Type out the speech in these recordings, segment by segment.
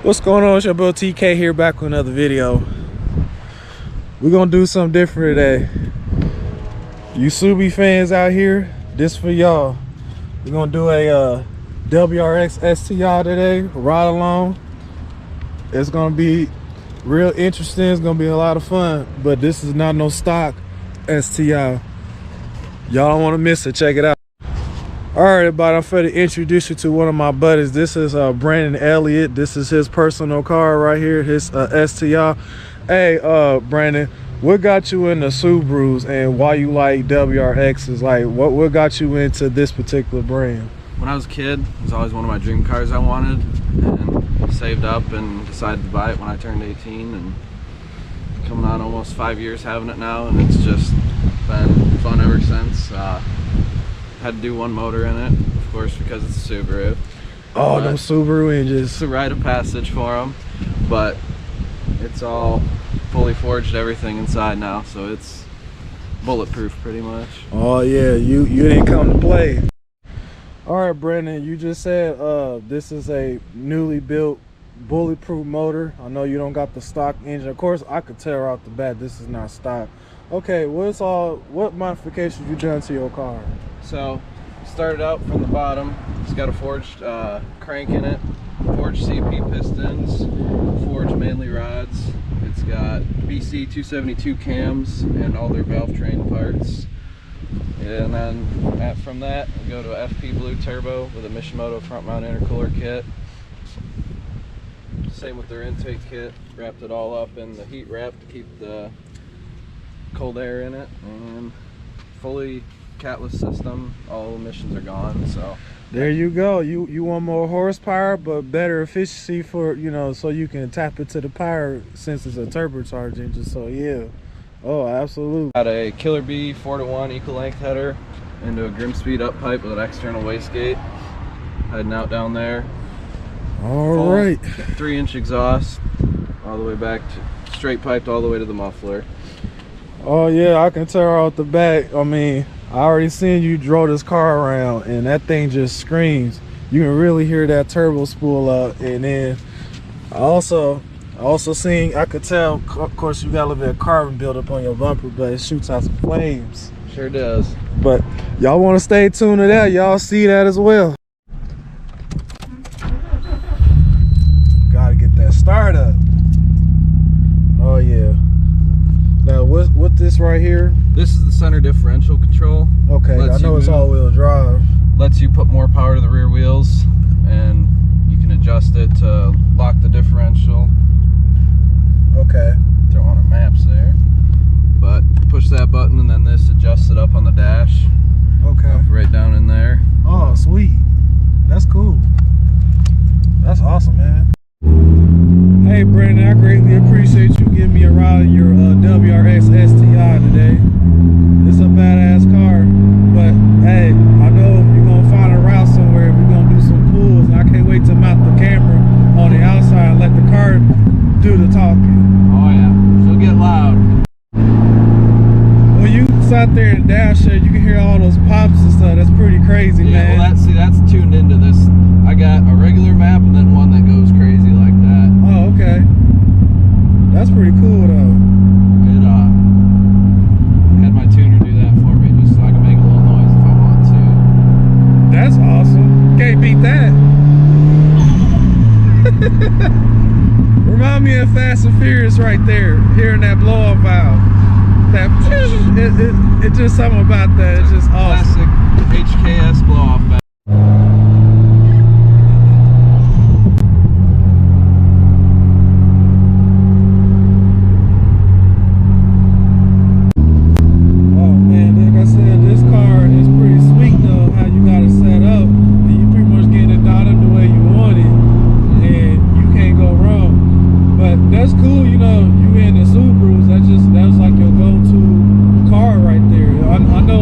What's going on? It's your boy TK here, back with another video. We're gonna do something different today. You Subi fans out here, this for y'all. We're gonna do a WRX STI today, ride along. It's gonna be real interesting. It's gonna be a lot of fun, but this is not no stock STI. Y'all don't want to miss it. Check it out. All right, everybody, I'm going to introduce you to one of my buddies. This is Brandon Elliott. This is his personal car right here, his STI. Hey, Brandon, what got you into Subarus and why you like WRXs? Like, what got you into this particular brand? When I was a kid, it was always one of my dream cars I wanted, and saved up and decided to buy it when I turned 18, and coming on almost 5 years having it now, and it's just been fun ever since. Had to do one motor in it, of course, because it's a Subaru. Oh, them Subaru engines. It's a rite of passage for them, but it's all fully forged, everything inside now, so it's bulletproof pretty much. Oh yeah, you didn't come to play. All right, Brandon, you just said this is a newly built bulletproof motor. I know you don't got the stock engine. Of course, I could tell right off the bat this is not stock. Okay, what modifications you done to your car? So, started out from the bottom. It's got a forged crank in it, forged CP pistons, forged manley rods. It's got BC 272 cams and all their valve train parts. And then from that, we go to a FP Blue turbo with a Mishimoto front mount intercooler kit. Same with their intake kit. Wrapped it all up in the heat wrap to keep the cold air in it, and fully catless system. All emissions are gone. So there you go. You want more horsepower but better efficiency for, you know, so you can tap into the power since it's a turbocharged engine. So yeah, oh absolutely. Got a Killer B 4:1 equal length header into a Grimspeed up pipe with an external wastegate heading out down there. All right, 3-inch exhaust all the way back to straight piped all the way to the muffler. Oh yeah, I can tell right off the back. I mean, I already seen you drove this car around and that thing just screams. You can really hear that turbo spool up. And then I also seen, I could tell, of course you got a little bit of carbon buildup on your bumper, but it shoots out some flames. Sure does. But y'all want to stay tuned to that, y'all see that as well. Gotta get that start up. Oh yeah. Now what this right here? This is the center differential control. Okay, I know it's all-wheel drive. Lets you put more power to the rear wheels, and you can adjust it to lock the differential. Okay. Throw on our maps there. But push that button and then this adjusts it up on the dash. Okay. Up right down in there. Oh, sweet. That's cool. That's awesome, man. Hey Brandon, I greatly appreciate you giving me a ride in your WRX STI today. It's a badass car, but hey, I know you're gonna find a route somewhere. We're gonna do some pulls, and I can't wait to mount the camera on the outside and let the car do the talking. Oh yeah, she'll get loud. When you sat there and dash it, you can hear all those pops and stuff. That's pretty crazy, man. Well, that's tuned into this. I got a regular map and then one that goes crazy like that. Oh, okay. That's pretty cool though. It had my tuner do that for me just so I can make a little noise if I want to. That's awesome. Can't beat that. Remind me of Fast and Furious right there. Hearing that blow up valve. That it just something about that. It's just awesome. Classic HKS blow off valve.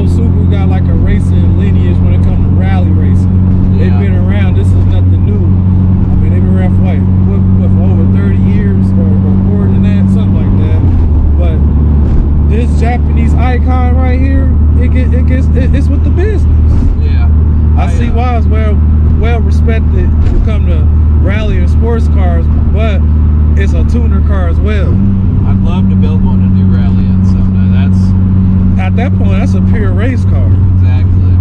Subaru got like a racing lineage when it comes to rally well respected when it come to rally and sports cars, but it's a tuner car as well. I'd love to build one to do rally in someday. That's At that point, that's a pure race car. exactly.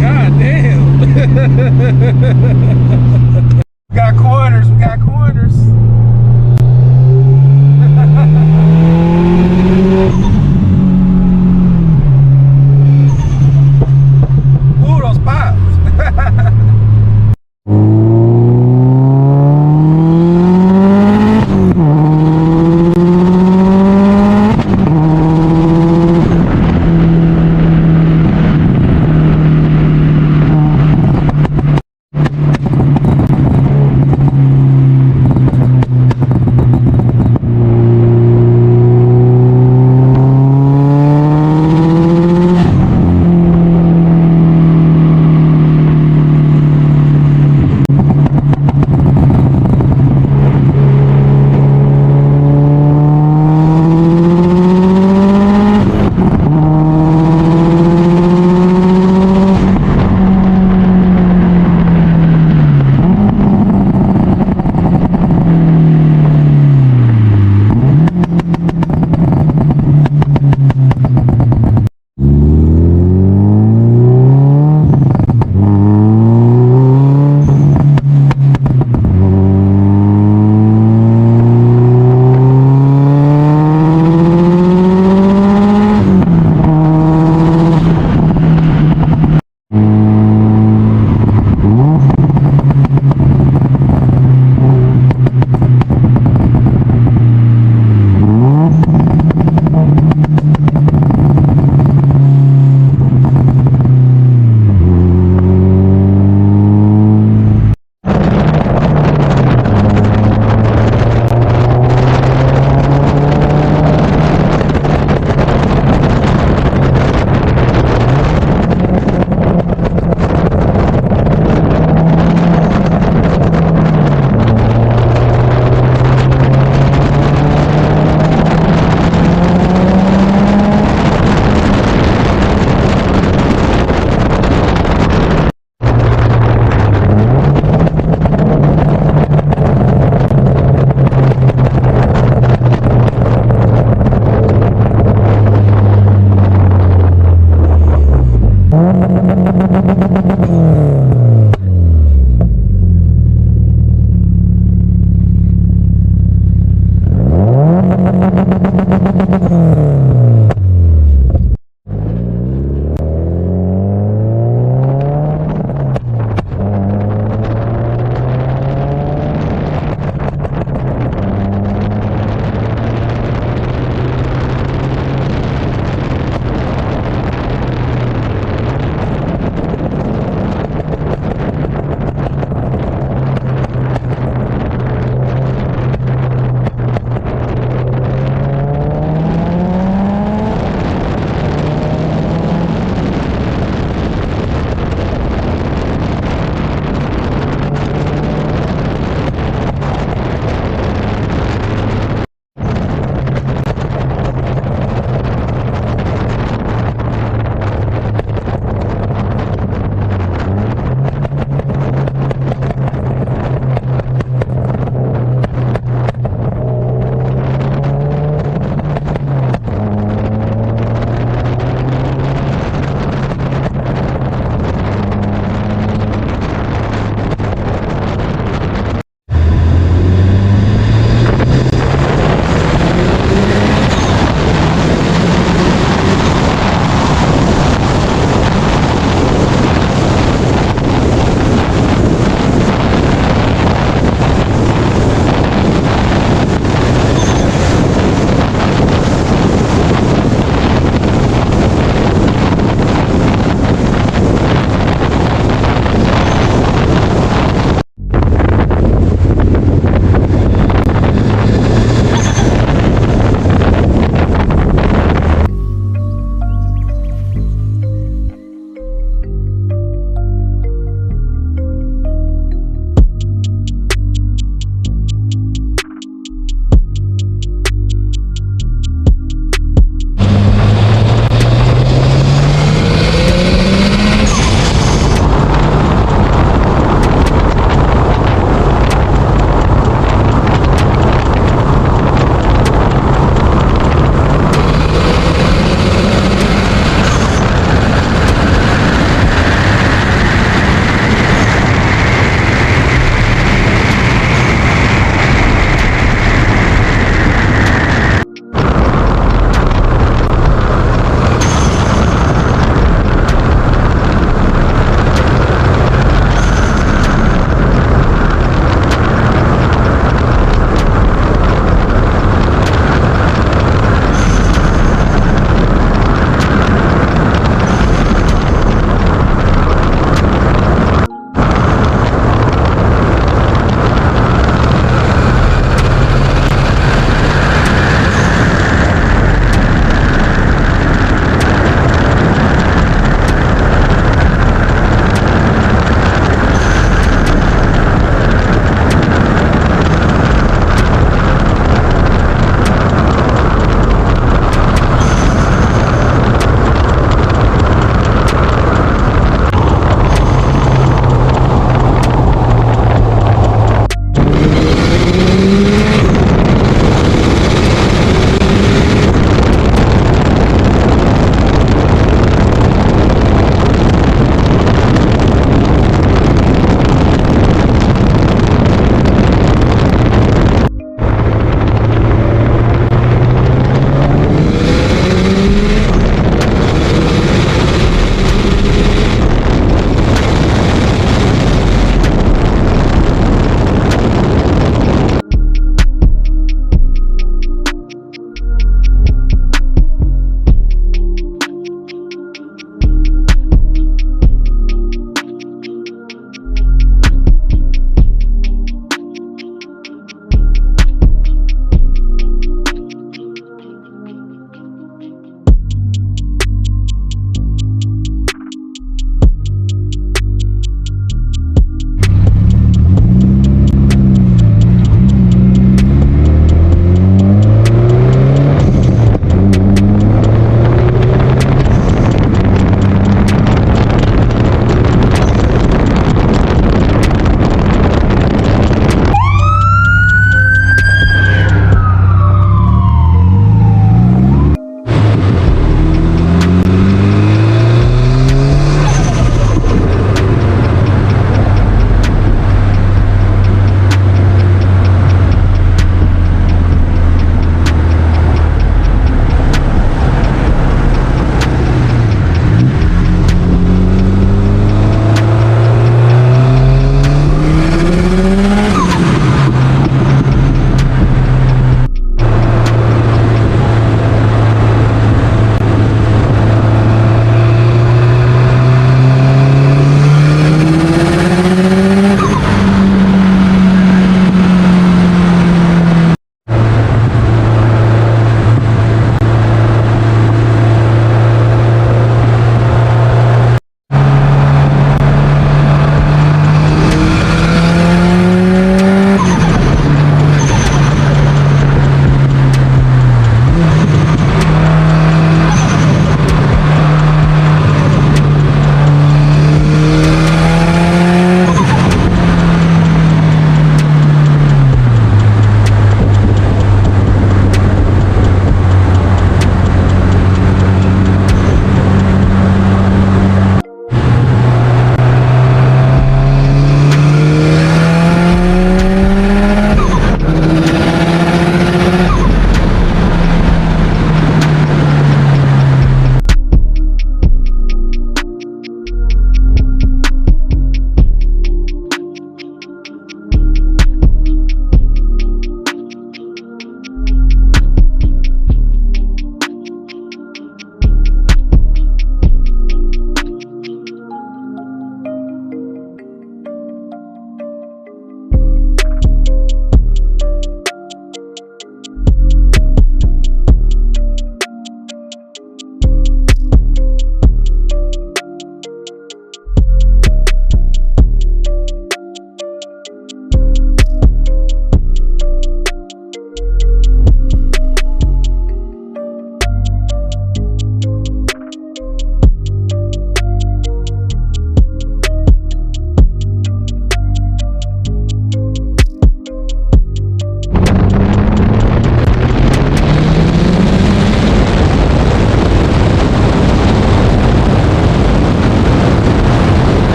God damn. We got corners, we got corners. Ooh, those pops.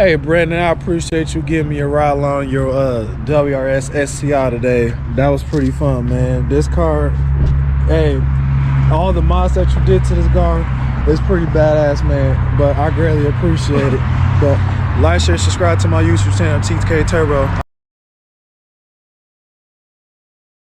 Hey Brandon, I appreciate you giving me a ride along your WRX STI today. That was pretty fun, man. This car, hey, all the mods that you did to this car is pretty badass, man. But I greatly appreciate it. But like, share, subscribe to my YouTube channel, TK Turbo.